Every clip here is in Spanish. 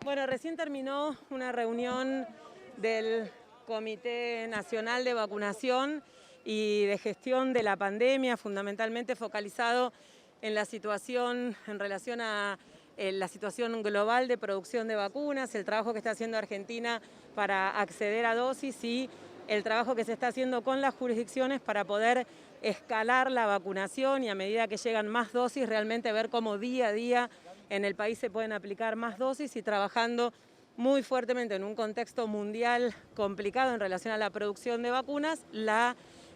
Bueno, recién terminó una reunión del Comité Nacional de Vacunación y de Gestión de la Pandemia, fundamentalmente focalizado en la situación en relación a la situación global de producción de vacunas, el trabajo que está haciendo Argentina para acceder a dosis y el trabajo que se está haciendo con las jurisdicciones para poder escalar la vacunación y a medida que llegan más dosis, realmente ver cómo día a día en el país se pueden aplicar más dosis y trabajando muy fuertemente en un contexto mundial complicado en relación a la producción de vacunas,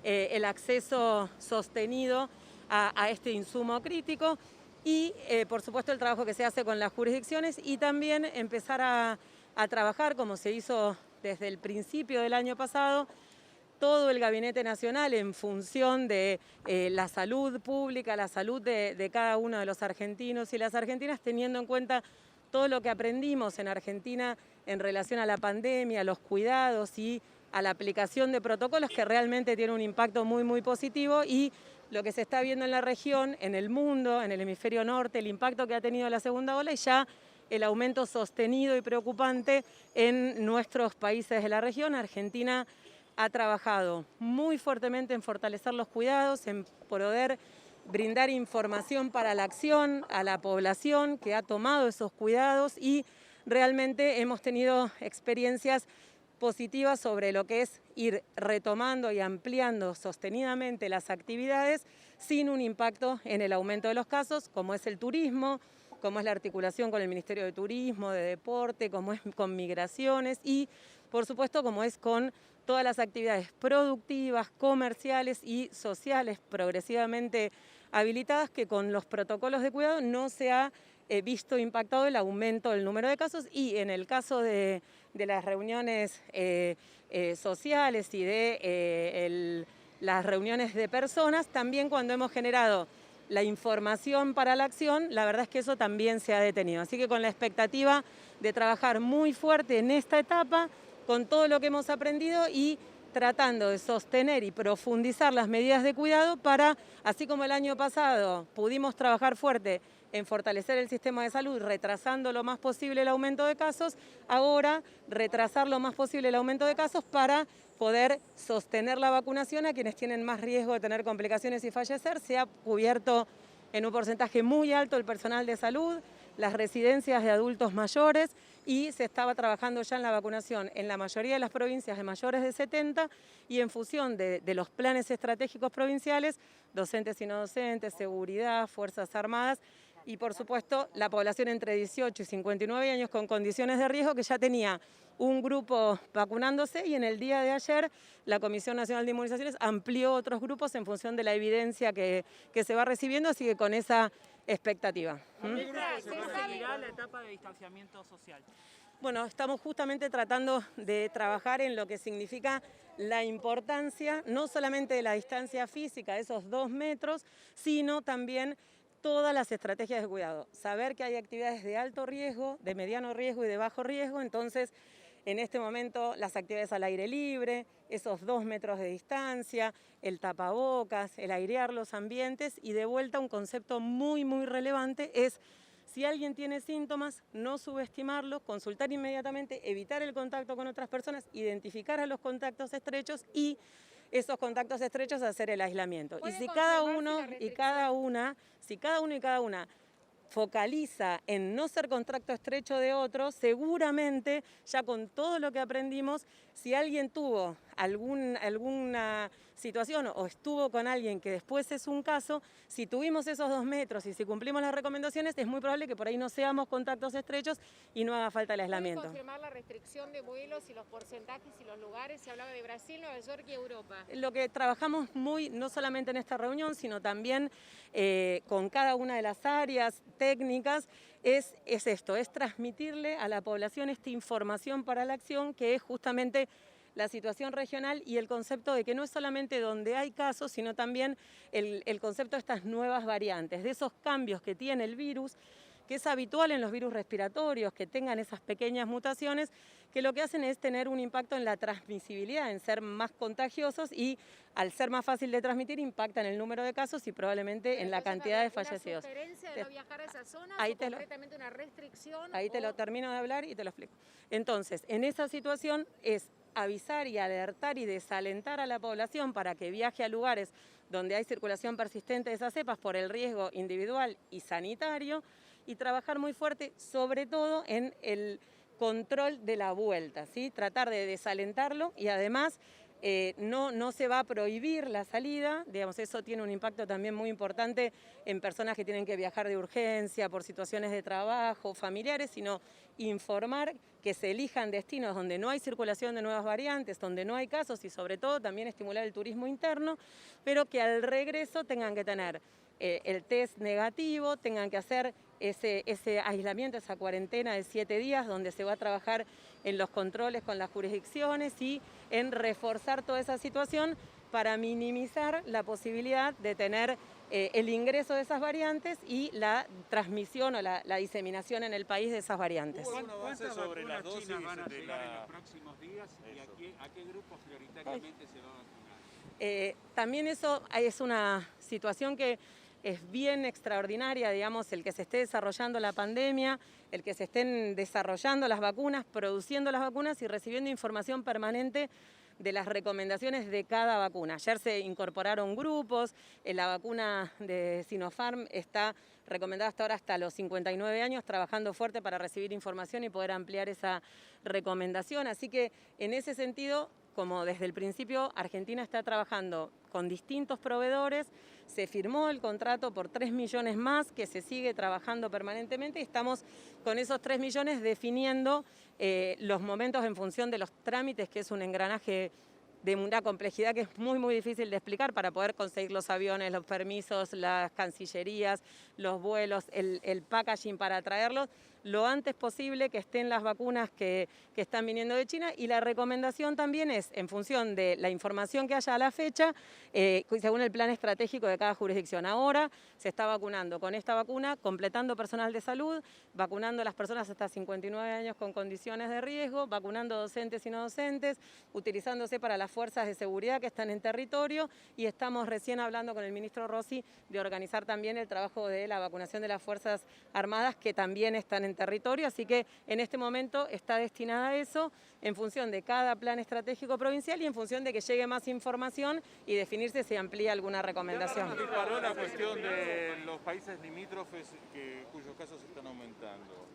el acceso sostenido a este insumo crítico y, por supuesto, el trabajo que se hace con las jurisdicciones y también empezar a trabajar, como se hizo desde el principio del año pasado, todo el Gabinete Nacional en función de la salud pública, la salud de cada uno de los argentinos y las argentinas, teniendo en cuenta todo lo que aprendimos en Argentina en relación a la pandemia, a los cuidados y a la aplicación de protocolos que realmente tiene un impacto muy positivo y lo que se está viendo en la región, en el mundo, en el hemisferio norte, el impacto que ha tenido la segunda ola y ya el aumento sostenido y preocupante en nuestros países de la región. Argentina ha trabajado muy fuertemente en fortalecer los cuidados, en poder brindar información para la acción a la población que ha tomado esos cuidados y realmente hemos tenido experiencias positivas sobre lo que es ir retomando y ampliando sostenidamente las actividades sin un impacto en el aumento de los casos, como es el turismo, como es la articulación con el Ministerio de Turismo, de Deporte, como es con migraciones y, por supuesto, como es con todas las actividades productivas, comerciales y sociales progresivamente habilitadas que con los protocolos de cuidado no se ha visto impactado el aumento del número de casos y en el caso de las reuniones sociales y de las reuniones de personas, también cuando hemos generado la información para la acción, la verdad es que eso también se ha detenido. Así que con la expectativa de trabajar muy fuerte en esta etapa, con todo lo que hemos aprendido y tratando de sostener y profundizar las medidas de cuidado para, así como el año pasado pudimos trabajar fuerte en fortalecer el sistema de salud, retrasando lo más posible el aumento de casos, ahora retrasar lo más posible el aumento de casos para poder sostener la vacunación a quienes tienen más riesgo de tener complicaciones y fallecer. Se ha cubierto en un porcentaje muy alto el personal de salud, las residencias de adultos mayores y se estaba trabajando ya en la vacunación en la mayoría de las provincias de mayores de 70 y en función de los planes estratégicos provinciales, docentes y no docentes, seguridad, Fuerzas Armadas y por supuesto la población entre 18 y 59 años con condiciones de riesgo que ya tenía un grupo vacunándose y en el día de ayer la Comisión Nacional de Inmunizaciones amplió otros grupos en función de la evidencia que se va recibiendo, así que con esa expectativa. ¿Cómo seguirá la etapa de distanciamiento social? Bueno, estamos justamente tratando de trabajar en lo que significa la importancia, no solamente de la distancia física, esos 2 metros, sino también todas las estrategias de cuidado. Saber que hay actividades de alto riesgo, de mediano riesgo y de bajo riesgo, entonces en este momento las actividades al aire libre, esos 2 metros de distancia, el tapabocas, el airear los ambientes y de vuelta un concepto muy relevante es si alguien tiene síntomas, no subestimarlos, consultar inmediatamente, evitar el contacto con otras personas, identificar a los contactos estrechos y esos contactos estrechos hacer el aislamiento. Y si cada uno y cada una focaliza en no ser contacto estrecho de otro, seguramente ya con todo lo que aprendimos, si alguien tuvo alguna situación o estuvo con alguien que después es un caso, si tuvimos esos 2 metros y si cumplimos las recomendaciones, es muy probable que por ahí no seamos contactos estrechos y no haga falta el aislamiento. ¿Puede confirmar la restricción de vuelos y los porcentajes y los lugares? Se hablaba de Brasil, Nueva York y Europa. Lo que trabajamos no solamente en esta reunión, sino también con cada una de las áreas técnicas, es esto, es transmitirle a la población esta información para la acción, que es justamente la situación regional y el concepto de que no es solamente donde hay casos, sino también el concepto de estas nuevas variantes, de esos cambios que tiene el virus, que es habitual en los virus respiratorios, que tengan esas pequeñas mutaciones, que lo que hacen es tener un impacto en la transmisibilidad, en ser más contagiosos y al ser más fácil de transmitir impacta en el número de casos y probablemente en la cantidad de fallecidos. ¿Una sugerencia de no viajar a esas zonas ahí o concretamente una restricción? Ahí te lo termino de hablar y te lo explico. Entonces, en esa situación es avisar y alertar y desalentar a la población para que viaje a lugares donde hay circulación persistente de esas cepas por el riesgo individual y sanitario y trabajar muy fuerte, sobre todo en el control de la vuelta, ¿sí? Tratar de desalentarlo y además no se va a prohibir la salida, digamos, eso tiene un impacto también muy importante en personas que tienen que viajar de urgencia por situaciones de trabajo, familiares, sino informar que se elijan destinos donde no hay circulación de nuevas variantes, donde no hay casos y sobre todo también estimular el turismo interno, pero que al regreso tengan que tener el test negativo, tengan que hacer ese aislamiento, esa cuarentena de 7 días donde se va a trabajar en los controles con las jurisdicciones y en reforzar toda esa situación para minimizar la posibilidad de tener el ingreso de esas variantes y la transmisión o la diseminación en el país de esas variantes. ¿Cuántas sobre las dosis van a llegar en los próximos días y a qué grupos prioritariamente se va a vacunar? También eso es una situación que es bien extraordinaria, digamos, el que se esté desarrollando la pandemia, el que se estén desarrollando las vacunas, produciendo las vacunas y recibiendo información permanente de las recomendaciones de cada vacuna. Ayer se incorporaron grupos, la vacuna de Sinopharm está recomendada hasta ahora hasta los 59 años, trabajando fuerte para recibir información y poder ampliar esa recomendación. Así que en ese sentido, como desde el principio Argentina está trabajando con distintos proveedores, se firmó el contrato por 3 millones más que se sigue trabajando permanentemente y estamos con esos 3 millones definiendo los momentos en función de los trámites, que es un engranaje de una complejidad que es muy difícil de explicar para poder conseguir los aviones, los permisos, las cancillerías, los vuelos, el packaging para traerlos lo antes posible, que estén las vacunas que están viniendo de China, y la recomendación también es, en función de la información que haya a la fecha, según el plan estratégico de cada jurisdicción. Ahora se está vacunando con esta vacuna, completando personal de salud, vacunando a las personas hasta 59 años con condiciones de riesgo, vacunando docentes y no docentes, utilizándose para las fuerzas de seguridad que están en territorio, y estamos recién hablando con el ministro Rossi de organizar también el trabajo de la vacunación de las Fuerzas Armadas que también están en territorio, así que en este momento está destinada a eso en función de cada plan estratégico provincial y en función de que llegue más información y definirse si amplía alguna recomendación. ¿Se disparó la cuestión de los países limítrofes cuyos casos están aumentando?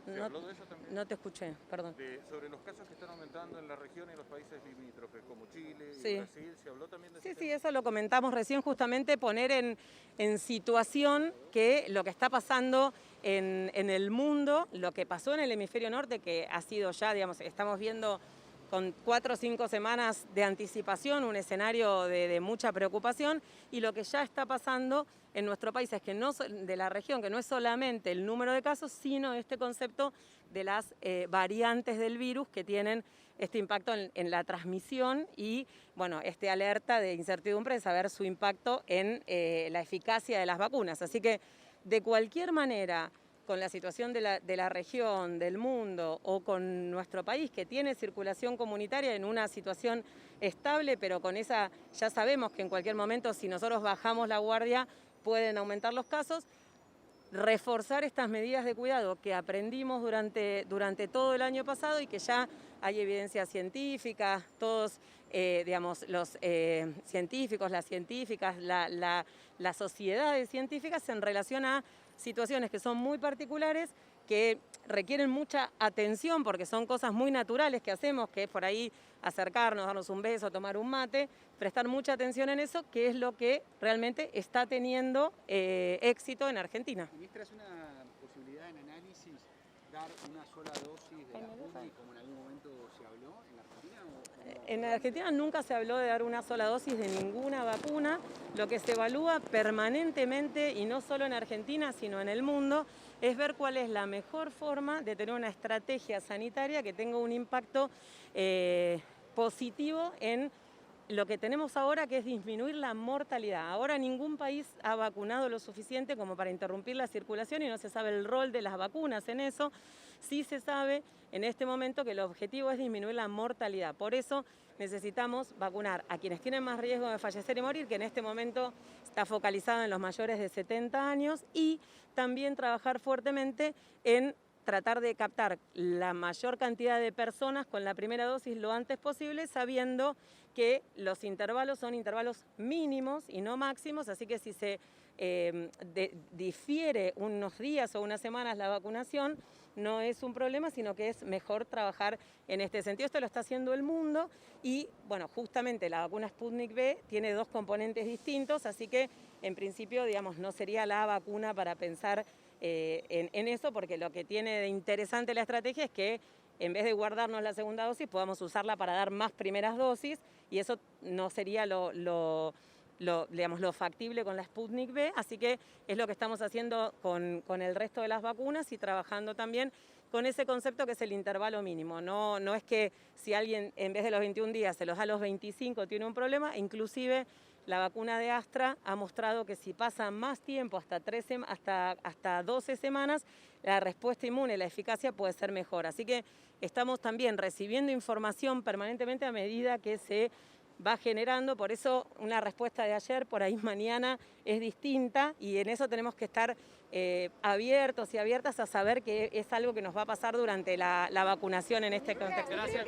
¿Se habló de eso también? No te escuché, perdón. Sobre los casos que están aumentando en la región y los países limítrofes, como Chile y Sí. Brasil, ¿se habló también de eso? Sí, eso lo comentamos recién, justamente poner en situación que lo que está pasando en el mundo, lo que pasó en el hemisferio norte, que ha sido ya, digamos, estamos viendo con 4 o 5 semanas de anticipación un escenario de mucha preocupación, y lo que ya está pasando en nuestro país es que no de la región, que no es solamente el número de casos, sino este concepto de las variantes del virus que tienen este impacto en la transmisión y, bueno, este alerta de incertidumbre de saber su impacto en la eficacia de las vacunas. Así que, de cualquier manera, con la situación de la región, del mundo o con nuestro país, que tiene circulación comunitaria en una situación estable, pero con esa, ya sabemos que en cualquier momento, si nosotros bajamos la guardia, pueden aumentar los casos. Reforzar estas medidas de cuidado que aprendimos durante todo el año pasado y que ya hay evidencia científica, todos, digamos, los científicos, las científicas, las sociedades científicas en relación a situaciones que son muy particulares, que requieren mucha atención porque son cosas muy naturales que hacemos, que es por ahí acercarnos, darnos un beso, tomar un mate, prestar mucha atención en eso, que es lo que realmente está teniendo éxito en Argentina. Ministra, ¿es una posibilidad en análisis dar una sola dosis de la vacuna y como en algún momento se habló en Argentina? En Argentina nunca se habló de dar una sola dosis de ninguna vacuna. Lo que se evalúa permanentemente, y no solo en Argentina, sino en el mundo, es ver cuál es la mejor forma de tener una estrategia sanitaria que tenga un impacto positivo en lo que tenemos ahora, que es disminuir la mortalidad. Ahora ningún país ha vacunado lo suficiente como para interrumpir la circulación y no se sabe el rol de las vacunas en eso. Sí se sabe en este momento que el objetivo es disminuir la mortalidad. Por eso necesitamos vacunar a quienes tienen más riesgo de fallecer y morir, que en este momento está focalizado en los mayores de 70 años, y también trabajar fuertemente en tratar de captar la mayor cantidad de personas con la primera dosis lo antes posible, sabiendo que los intervalos son intervalos mínimos y no máximos, así que si se difiere unos días o unas semanas la vacunación, no es un problema, sino que es mejor trabajar en este sentido. Esto lo está haciendo el mundo y, bueno, justamente la vacuna Sputnik V tiene dos componentes distintos, así que en principio, digamos, no sería la vacuna para pensar en eso, porque lo que tiene de interesante la estrategia es que en vez de guardarnos la segunda dosis, podamos usarla para dar más primeras dosis, y eso no sería lo factible con la Sputnik V, así que es lo que estamos haciendo con el resto de las vacunas y trabajando también con ese concepto que es el intervalo mínimo. No es que si alguien en vez de los 21 días se los da a los 25 tiene un problema, inclusive la vacuna de Astra ha mostrado que si pasa más tiempo, hasta 12 semanas, la respuesta inmune, la eficacia puede ser mejor. Así que estamos también recibiendo información permanentemente a medida que se va generando, por eso una respuesta de ayer, por ahí mañana es distinta, y en eso tenemos que estar abiertos y abiertas a saber que es algo que nos va a pasar durante la vacunación en este contexto. Gracias.